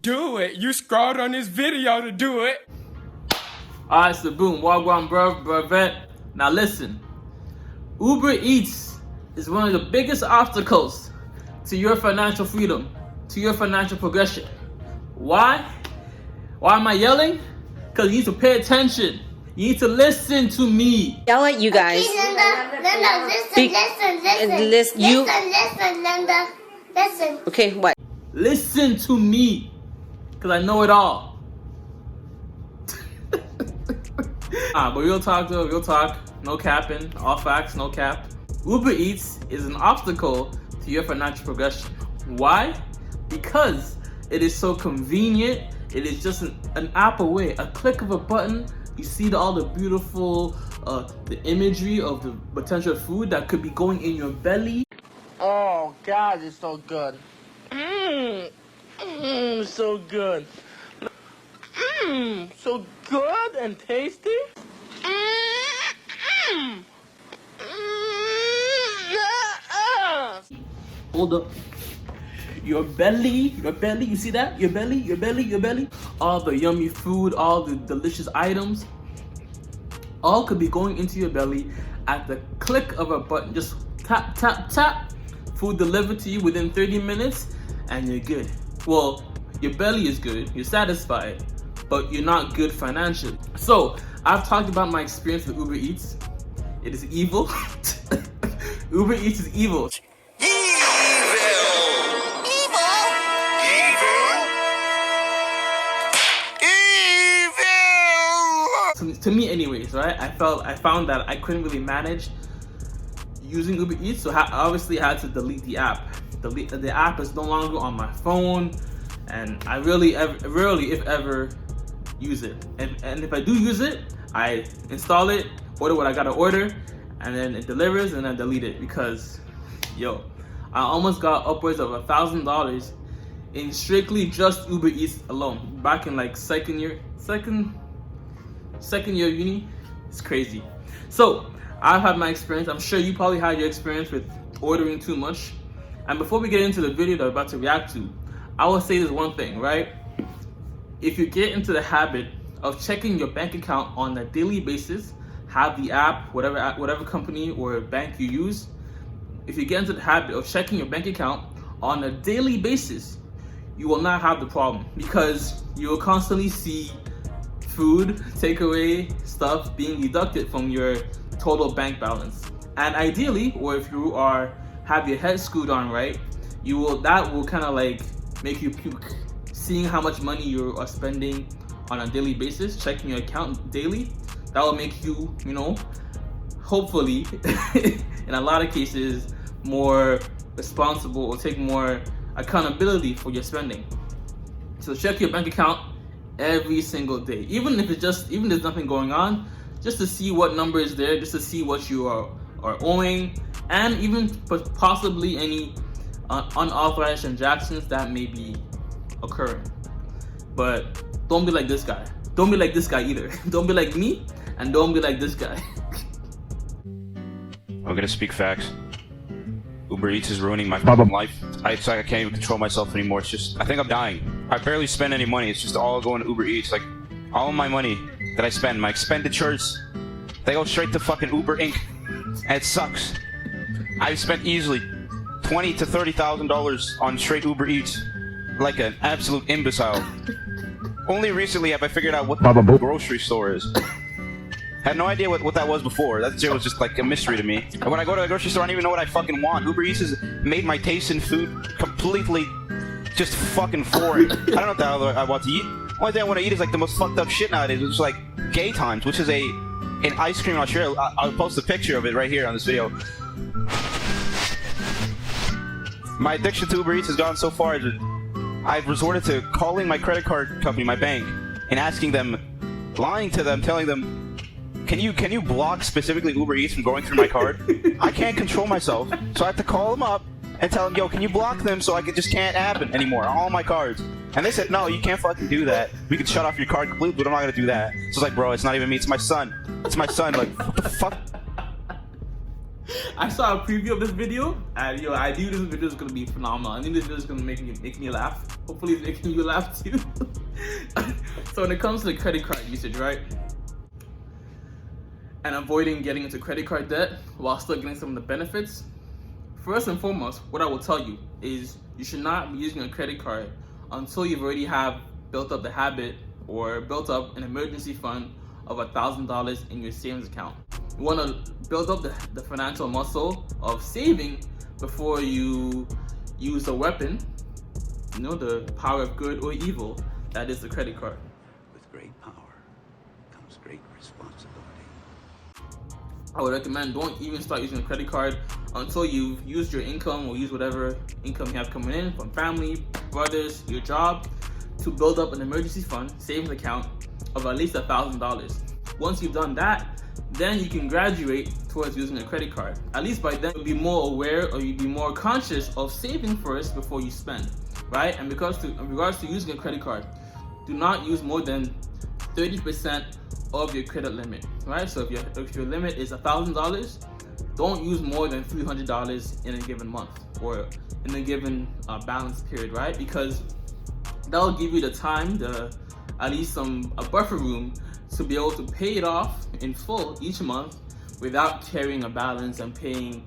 Do it. You scrolled on this video to do it. Alright, so boom, wagwan bro, vet. Now listen, Uber Eats is one of the biggest obstacles to your financial freedom, to your financial progression. Why? Why am I yelling? Because you need to pay attention. You need to listen to me. Yell at you guys. Linda, listen, Linda, listen. Okay, what? Listen to me, because I know it all. But real talk though, real talk. No capping, all facts, no cap. Uber Eats is an obstacle to your financial progression. Why? Because it is so convenient. It is just an app away, a click of a button. You see all the beautiful, the imagery of the potential food that could be going in your belly. Oh God, it's so good. So good. So good and tasty. Hold up. Your belly, you see that? Your belly. All the yummy food, all the delicious items, all could be going into your belly at the click of a button. Just tap, tap, tap. Food delivered to you within 30 minutes, and you're good. Well, your belly is good, you're satisfied, but you're not good financially. So, I've talked about my experience with Uber Eats. It is evil. Uber Eats is evil. To me anyways, right? I found that I couldn't really manage using Uber Eats, so obviously I had to delete the app. The app is no longer on my phone, and I rarely, if ever, use it. And if I do use it, I install it, order what I gotta order, and then it delivers, and I delete it because, yo, I almost got upwards of $1,000 in strictly just Uber Eats alone back in like second year of uni. It's crazy. So I've had my experience. I'm sure you probably had your experience with ordering too much. And before we get into the video that I'm about to react to, I will say this one thing, right? If you get into the habit of checking your bank account on a daily basis, have the app, whatever company or bank you use, if you get into the habit of checking your bank account on a daily basis, you will not have the problem, because you will constantly see food, takeaway stuff being deducted from your total bank balance. And ideally, or if you have your head screwed on right, that will kind of like make you puke. Seeing how much money you are spending on a daily basis, checking your account daily, that will make you, hopefully, in a lot of cases, more responsible or take more accountability for your spending. So check your bank account every single day, even if there's nothing going on, just to see what number is there, just to see what you are owing, and even possibly any unauthorized transactions that may be occurring. But don't be like this guy. Don't be like this guy either. Don't be like me, and don't be like this guy. I'm gonna speak facts. Uber Eats is ruining my fucking life. It's like I can't even control myself anymore. It's just, I think I'm dying. I barely spend any money. It's just all going to Uber Eats. Like, all of my money that I spend, my expenditures, they go straight to fucking Uber Inc. And it sucks. I've spent easily $20,000 to $30,000 on straight Uber Eats, like an absolute imbecile. Only recently have I figured out what the grocery store is. Had no idea what that was before. That shit was just like a mystery to me. And when I go to the grocery store, I don't even know what I fucking want. Uber Eats has made my taste in food completely just fucking foreign. I don't know what the hell I want to eat. Only thing I want to eat is like the most fucked up shit nowadays, which is like Gay Times, which is an ice cream in Australia. I'll post a picture of it right here on this video. My addiction to Uber Eats has gone so far that I've resorted to calling my credit card company, my bank, and asking them, lying to them, telling them, can you block specifically Uber Eats from going through my card? I can't control myself, so I have to call them up and tell them, yo, can you block them so just can't happen anymore on all my cards? And they said, no, you can't fucking do that. We can shut off your card completely, but I'm not gonna do that. So it's like, bro, it's not even me, it's my son. It's my son. Like, what the fuck? I saw a preview of this video, and yo, I knew this video is gonna be phenomenal. I knew this video is gonna make me laugh. Hopefully, it's making you laugh too. So when it comes to the credit card usage, right, and avoiding getting into credit card debt while still getting some of the benefits, first and foremost, what I will tell you is you should not be using a credit card until you've already have built up the habit or built up an emergency fund of $1,000 in your savings account. You want to build up the financial muscle of saving before you use the weapon, you know, the power of good or evil, that is the credit card. With great power comes great responsibility. I would recommend don't even start using a credit card until you've used your income or use whatever income you have coming in from family, brothers, your job, to build up an emergency fund, savings account of at least $1,000. Once you've done that, then you can graduate towards using a credit card. At least by then you'll be more aware, or you'll be more conscious of saving first before you spend, right? And in regards to using a credit card, do not use more than 30% of your credit limit, right? So if your limit is $1,000, don't use more than $300 in a given month or in a given balance period, right? Because that'll give you the time, at least a buffer room to be able to pay it off in full each month without carrying a balance and paying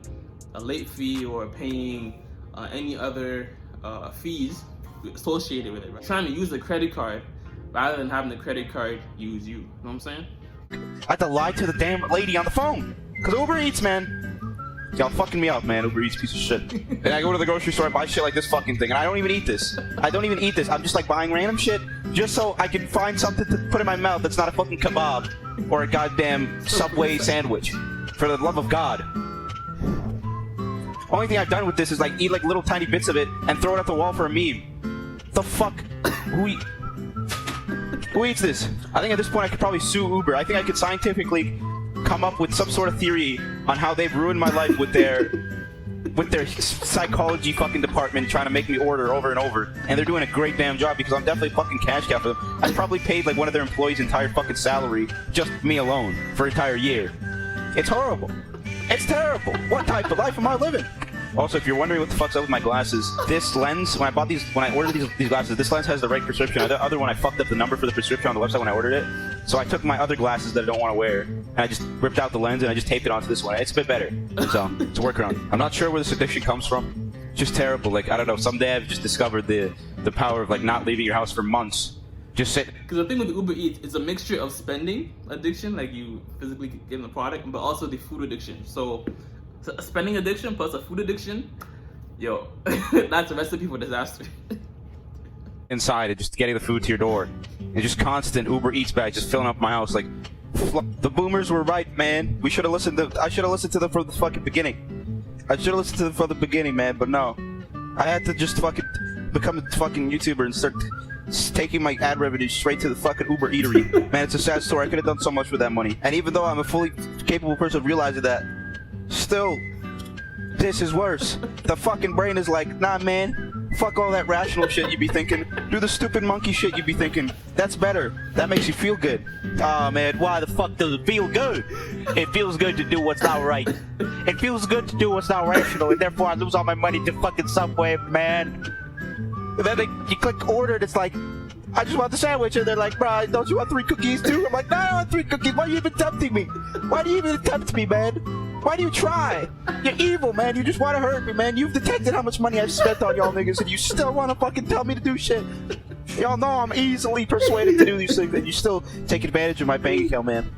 a late fee or paying any other fees associated with it, right? Trying to use the credit card rather than having the credit card use you. You know what I'm saying? I had to lie to the damn lady on the phone. Cause Uber Eats, man. Y'all fucking me up, man. Uber Eats, piece of shit. And I go to the grocery store and buy shit like this fucking thing, and I don't even eat this. I'm just like buying random shit just so I can find something to put in my mouth that's not a fucking kebab or a goddamn Subway sandwich. For the love of God. Only thing I've done with this is like eat like little tiny bits of it and throw it at the wall for a meme. The fuck? Who eats this? I think at this point I could probably sue Uber. I think I could scientifically come up with some sort of theory on how they've ruined my life with their psychology fucking department trying to make me order over and over. And they're doing a great damn job because I'm definitely fucking cash cow for them. I probably paid like one of their employees' entire fucking salary, just me alone, for an entire year. It's horrible. It's terrible. What type of life am I living? Also, if you're wondering what the fuck's up with my glasses, this lens, when I ordered these glasses, this lens has the right prescription. The other one, I fucked up the number for the prescription on the website when I ordered it. So I took my other glasses that I don't want to wear, and I just ripped out the lens and I just taped it onto this one. It's a bit better. So, it's a workaround. I'm not sure where this addiction comes from. It's just terrible. Like, I don't know, someday I've just discovered the power of, like, not leaving your house for months. Just sit. Because the thing with Uber Eats is a mixture of spending addiction, like you physically getting the product, but also the food addiction. So a spending addiction plus a food addiction, yo, that's a recipe for disaster. Inside and just getting the food to your door. And just constant Uber Eats bags just filling up my house. Like, the boomers were right, man. I should have listened to them from the fucking beginning. I should have listened to them from the beginning, man, but no. I had to just fucking become a fucking YouTuber and start taking my ad revenue straight to the fucking Uber Eatery. Man, it's a sad story. I could have done so much with that money. And even though I'm a fully capable person of realizing that, still, this is worse. The fucking brain is like, nah, man, fuck all that rational shit you be thinking. Do the stupid monkey shit you be thinking. That's better. That makes you feel good. Aw, man, why the fuck does it feel good? It feels good to do what's not right. It feels good to do what's not rational, and therefore I lose all my money to fucking Subway, man. And then you click order, and it's like, I just want the sandwich, and they're like, bro, don't you want 3 cookies too? I'm like, no, I don't want 3 cookies. Why are you even tempting me? Why do you even tempt me, man? Why do you try? You're evil, man. You just want to hurt me, man. You've detected how much money I've spent on y'all niggas, and you still want to fucking tell me to do shit. Y'all know I'm easily persuaded to do these things, and you still take advantage of my bank account, man.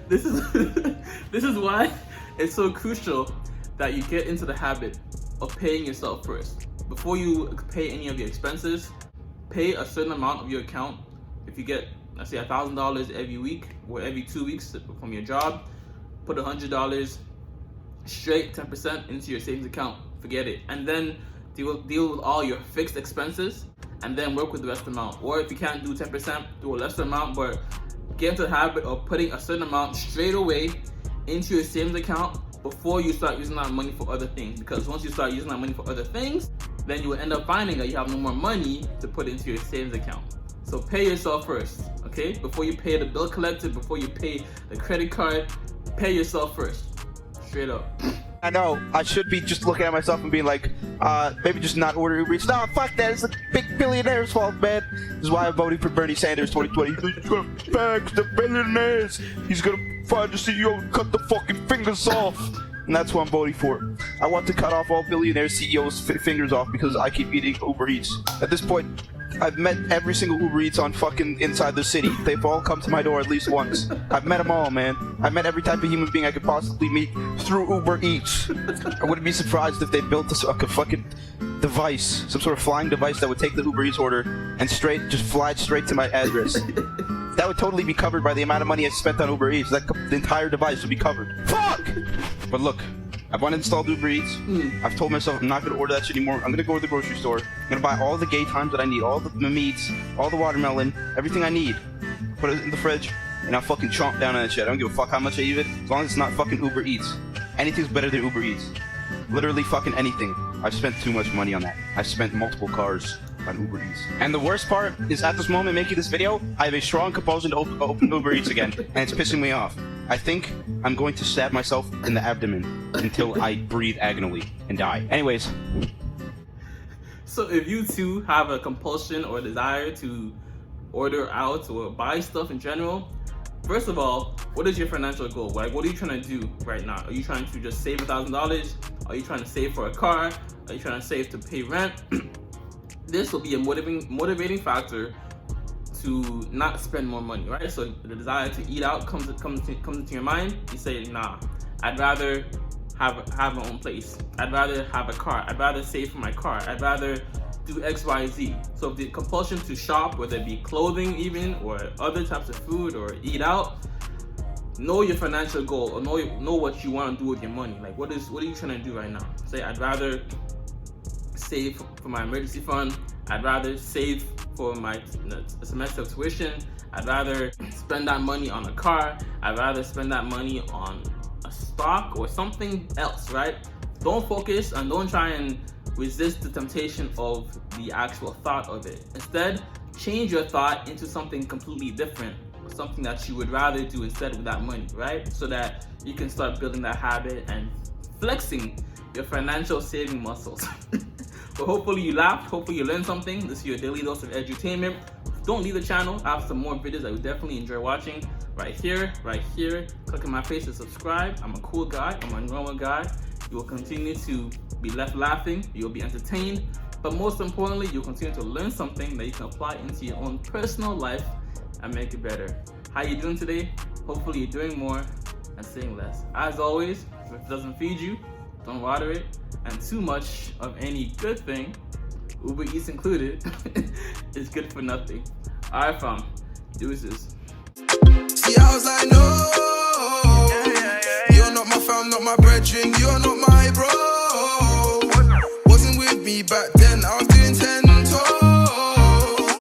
This is why it's so crucial that you get into the habit of paying yourself first. Before you pay any of your expenses, pay a certain amount of your account. If you get, let's say, $1,000 every week or every 2 weeks from your job, put $100 straight, 10% into your savings account. Forget it. And then deal with all your fixed expenses and then work with the rest of the amount. Or if you can't do 10%, do a lesser amount, but get into the habit of putting a certain amount straight away into your savings account before you start using that money for other things. Because once you start using that money for other things, then you will end up finding that you have no more money to put into your savings account. So pay yourself first, okay? Before you pay the bill collector, before you pay the credit card, pay yourself first. Straight up. I know, I should be just looking at myself and being like, maybe just not order Uber Eats. No, fuck that, it's the big billionaire's fault, man. This is why I'm voting for Bernie Sanders 2020. He's gonna back the billionaires. He's gonna find the CEO and cut the fucking fingers off. And that's who I'm voting for. I want to cut off all billionaire CEOs' fingers off because I keep eating Uber Eats. At this point, I've met every single Uber Eats on fucking inside the city. They've all come to my door at least once. I've met them all, man. I've met every type of human being I could possibly meet through Uber Eats. I wouldn't be surprised if they built this like a fucking device, some sort of flying device that would take the Uber Eats order and just fly straight to my address. That would totally be covered by the amount of money I spent on Uber Eats. The entire device would be covered. Fuck! But look, I've uninstalled Uber Eats. I've told myself I'm not going to order that shit anymore. I'm going to go to the grocery store. I'm going to buy all the gay times that I need, all the meats, all the watermelon, everything I need. Put it in the fridge, and I'll fucking chomp down on that shit. I don't give a fuck how much I eat it, as long as it's not fucking Uber Eats. Anything's better than Uber Eats. Literally fucking anything. I've spent too much money on that. I've spent multiple cars on Uber Eats. And the worst part is at this moment making this video, I have a strong compulsion to open Uber Eats again, and it's pissing me off. I think I'm going to stab myself in the abdomen until I breathe agonally and die. Anyways. So if you too have a compulsion or desire to order out or buy stuff in general, first of all, what is your financial goal? Like, what are you trying to do right now? Are you trying to just save $1,000? Are you trying to save for a car? Are you trying to save to pay rent? This will be a motivating factor to not spend more money, right? So the desire to eat out comes into your mind. You say, nah, I'd rather have my own place. I'd rather have a car. I'd rather save for my car. I'd rather do X, Y, Z. So the compulsion to shop, whether it be clothing even, or other types of food, or eat out, know your financial goal, or know what you want to do with your money. Like, what are you trying to do right now? Say, I'd rather save for my emergency fund. I'd rather save for my semester of tuition. I'd rather spend that money on a car. I'd rather spend that money on a stock or something else, right? Don't focus and don't try and resist the temptation of the actual thought of it. Instead, change your thought into something completely different, something that you would rather do instead with that money, right? So that you can start building that habit and flexing your financial saving muscles. But hopefully you laughed, hopefully you learned something. This is your daily dose of edutainment. Don't leave the channel. I have some more videos that you definitely enjoy watching. Right here. Click on my face to subscribe. I'm a cool guy. I'm a normal guy. You will continue to be left laughing. You'll be entertained. But most importantly, you'll continue to learn something that you can apply into your own personal life and make it better. How you doing today? Hopefully you're doing more and saying less. As always, if it doesn't feed you, don't water it. And too much of any good thing, Uber Eats included, is good for nothing. Alright fam, deuces. See, I was like, no, you're not my fam, not my brethren, you're not my bro. Wasn't with me back then, I was